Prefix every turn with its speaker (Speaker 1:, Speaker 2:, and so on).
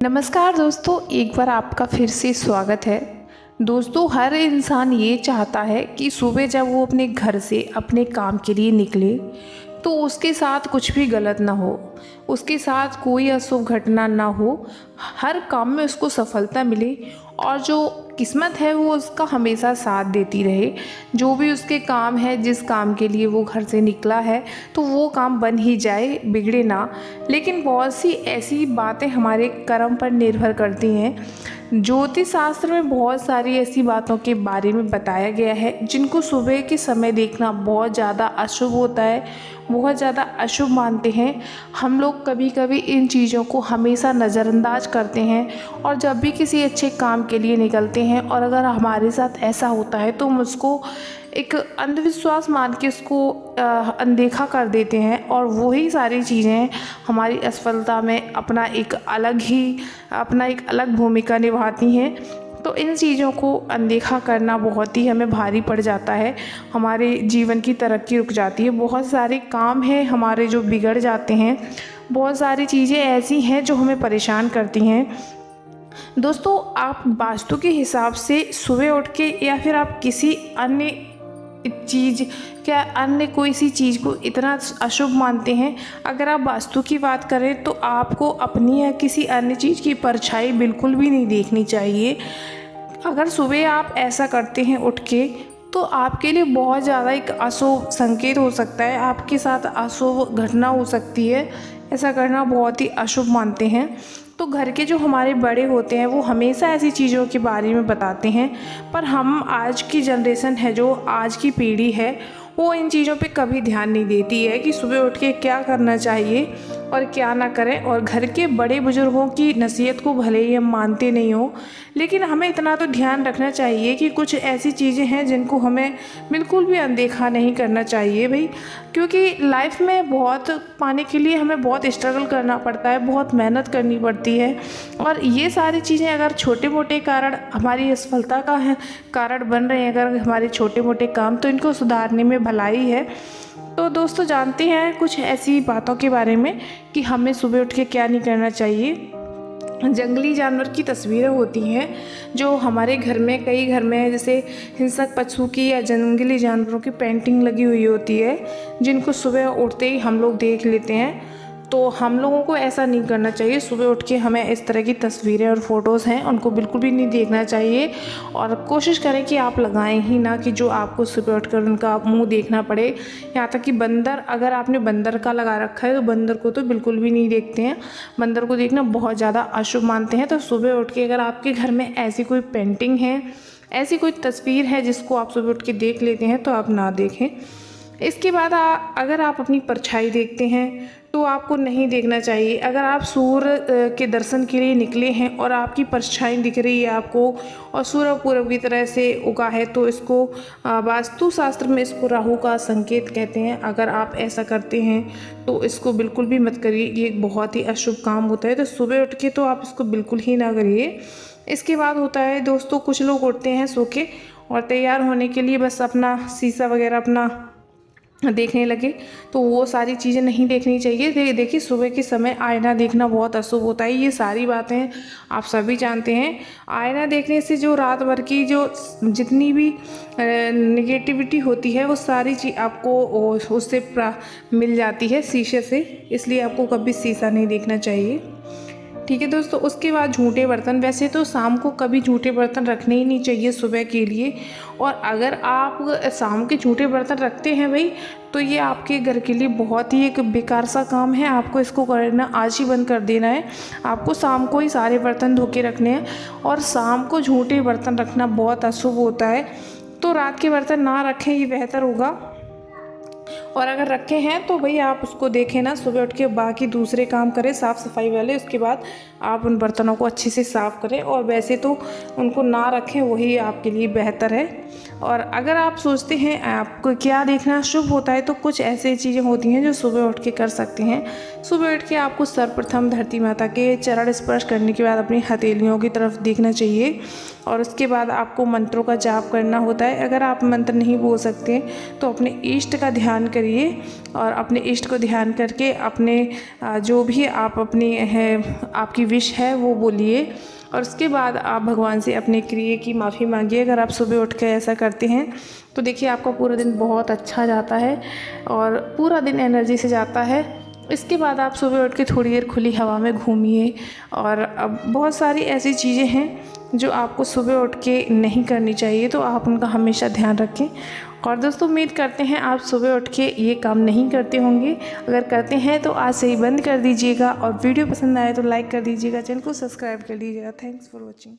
Speaker 1: नमस्कार दोस्तों, एक बार आपका फिर से स्वागत है। दोस्तों, हर इंसान ये चाहता है कि सुबह जब वो अपने घर से अपने काम के लिए निकले तो उसके साथ कुछ भी गलत ना हो, उसके साथ कोई अशुभ घटना ना हो, हर काम में उसको सफलता मिले और जो किस्मत है वो उसका हमेशा साथ देती रहे। जो भी उसके काम है, जिस काम के लिए वो घर से निकला है, तो वो काम बन ही जाए, बिगड़े ना। लेकिन बहुत सी ऐसी बातें हमारे कर्म पर निर्भर करती हैं। ज्योतिष शास्त्र में बहुत सारी ऐसी बातों के बारे में बताया गया है जिनको सुबह के समय देखना बहुत ज़्यादा अशुभ होता है, बहुत ज़्यादा अशुभ मानते हैं। हम लोग कभी कभी इन चीज़ों को हमेशा नज़रअंदाज करते हैं और जब भी किसी अच्छे काम के लिए निकलते हैं और अगर हमारे साथ ऐसा होता है तो हम उसको एक अंधविश्वास मान के उसको अनदेखा कर देते हैं और वही सारी चीज़ें हमारी असफलता में अपना एक अलग भूमिका निभाती हैं। तो इन चीज़ों को अनदेखा करना बहुत ही हमें भारी पड़ जाता है, हमारे जीवन की तरक्की रुक जाती है, बहुत सारे काम हैं हमारे जो बिगड़ जाते हैं, बहुत सारी चीज़ें ऐसी हैं जो हमें परेशान करती हैं। दोस्तों, आप वास्तु के हिसाब से सुबह उठ के या फिर आप किसी अन्य चीज़ अन्य कोई सी चीज़ को इतना अशुभ मानते हैं? अगर आप वास्तु की बात करें तो आपको अपनी या किसी अन्य चीज़ की परछाई बिल्कुल भी नहीं देखनी चाहिए। अगर सुबह आप ऐसा करते हैं उठ के, तो आपके लिए बहुत ज़्यादा एक अशुभ संकेत हो सकता है, आपके साथ अशुभ घटना हो सकती है। ऐसा करना बहुत ही अशुभ मानते हैं। तो घर के जो हमारे बड़े होते हैं वो हमेशा ऐसी चीज़ों के बारे में बताते हैं, पर हम आज की जनरेशन है, जो आज की पीढ़ी है, वो इन चीज़ों पे कभी ध्यान नहीं देती है कि सुबह उठ के क्या करना चाहिए और क्या ना करें। और घर के बड़े बुजुर्गों की नसीहत को भले ही हम मानते नहीं हो, लेकिन हमें इतना तो ध्यान रखना चाहिए कि कुछ ऐसी चीज़ें हैं जिनको हमें बिल्कुल भी अनदेखा नहीं करना चाहिए भाई। क्योंकि लाइफ में बहुत पाने के लिए हमें बहुत स्ट्रगल करना पड़ता है, बहुत मेहनत करनी पड़ती है, और ये सारी चीज़ें अगर छोटे मोटे कारण हमारी असफलता का कारण बन रहे हैं, अगर हमारे छोटे मोटे काम, तो इनको सुधारने में भलाई है। तो दोस्तों, जानते हैं कुछ ऐसी बातों के बारे में कि हमें सुबह उठ के क्या नहीं करना चाहिए। जंगली जानवर की तस्वीरें होती हैं जो हमारे घर में, कई घर में, जैसे हिंसक पशु की या जंगली जानवरों की पेंटिंग लगी हुई होती है, जिनको सुबह उठते ही हम लोग देख लेते हैं। तो हम लोगों को ऐसा नहीं करना चाहिए। सुबह उठ के हमें इस तरह की तस्वीरें और फ़ोटोज़ हैं उनको बिल्कुल भी नहीं देखना चाहिए, और कोशिश करें कि आप लगाएं ही ना कि जो आपको सुबह उठकर उनका मुंह देखना पड़े। यहाँ तक कि बंदर, अगर आपने बंदर का लगा रखा है तो बंदर को तो बिल्कुल भी नहीं देखते हैं, बंदर को देखना बहुत ज़्यादा अशुभ मानते हैं। तो सुबह उठ के अगर आपके घर में ऐसी कोई पेंटिंग है, ऐसी कोई तस्वीर है जिसको आप सुबह उठ के देख लेते हैं, तो आप ना देखें। इसके बाद अगर आप अपनी परछाई देखते हैं तो आपको नहीं देखना चाहिए। अगर आप सूर्य के दर्शन के लिए निकले हैं और आपकी परछाई दिख रही है आपको, और सूर्य पूरब की तरह से उगा है, तो इसको वास्तु शास्त्र में इसको राहु का संकेत कहते हैं। अगर आप ऐसा करते हैं तो इसको बिल्कुल भी मत करिए, ये बहुत ही अशुभ काम होता है। तो सुबह उठ के तो आप इसको बिल्कुल ही ना करिए। इसके बाद होता है दोस्तों, कुछ लोग उठते हैं सो के और तैयार होने के लिए बस अपना शीशा वगैरह अपना देखने लगे, तो वो सारी चीज़ें नहीं देखनी चाहिए। देखिए, सुबह के समय आईना देखना बहुत अशुभ होता है, ये सारी बातें आप सभी जानते हैं। आईना देखने से जो रात भर की जो जितनी भी नेगेटिविटी होती है वो सारी चीज़ आपको उससे मिल जाती है शीशे से, इसलिए आपको कभी शीशा नहीं देखना चाहिए। ठीक है दोस्तों, उसके बाद झूठे बर्तन। वैसे तो शाम को कभी झूठे बर्तन रखने ही नहीं चाहिए सुबह के लिए, और अगर आप शाम के झूठे बर्तन रखते हैं भाई, तो ये आपके घर के लिए बहुत ही एक बेकार सा काम है। आपको इसको करना आज ही बंद कर देना है। आपको शाम को ही सारे बर्तन धो के रखने हैं, और शाम को झूठे बर्तन रखना बहुत अशुभ होता है। तो रात के बर्तन ना रखें, ये बेहतर होगा। और अगर रखे हैं तो भाई आप उसको देखें ना, सुबह उठ के बाकी दूसरे काम करें साफ़ सफाई वाले, उसके बाद आप उन बर्तनों को अच्छे से साफ़ करें। और वैसे तो उनको ना रखें, वही आपके लिए बेहतर है। और अगर आप सोचते हैं आपको क्या देखना शुभ होता है, तो कुछ ऐसी चीज़ें होती हैं जो सुबह उठ के कर सकते हैं। सुबह उठ के आपको सर्वप्रथम धरती माता के चरण स्पर्श करने के बाद अपनी हथेलियों की तरफ देखना चाहिए, और उसके बाद आपको मंत्रों का जाप करना होता है। अगर आप मंत्र नहीं बोल सकते तो अपने इष्ट का ध्यान करिए। करिए और अपने इष्ट को ध्यान करके अपने जो भी आप अपनी है आपकी विश है वो बोलिए और उसके बाद आप भगवान से अपने क्रिया की माफ़ी मांगिए। अगर आप सुबह उठ के ऐसा करते हैं तो देखिए आपका पूरा दिन बहुत अच्छा जाता है और पूरा दिन एनर्जी से जाता है। इसके बाद आप सुबह उठ के थोड़ी देर खुली हवा में घूमिए और अब बहुत सारी ऐसी चीज़ें हैं जो आपको सुबह उठ के नहीं करनी चाहिए, तो आप उनका हमेशा ध्यान रखें। और दोस्तों उम्मीद करते हैं आप सुबह उठ के ये काम नहीं करते होंगे। अगर करते हैं तो आज से ही बंद कर दीजिएगा और वीडियो पसंद आए तो लाइक कर दीजिएगा, चैनल को सब्सक्राइब कर लीजिएगा। Thanks for watching.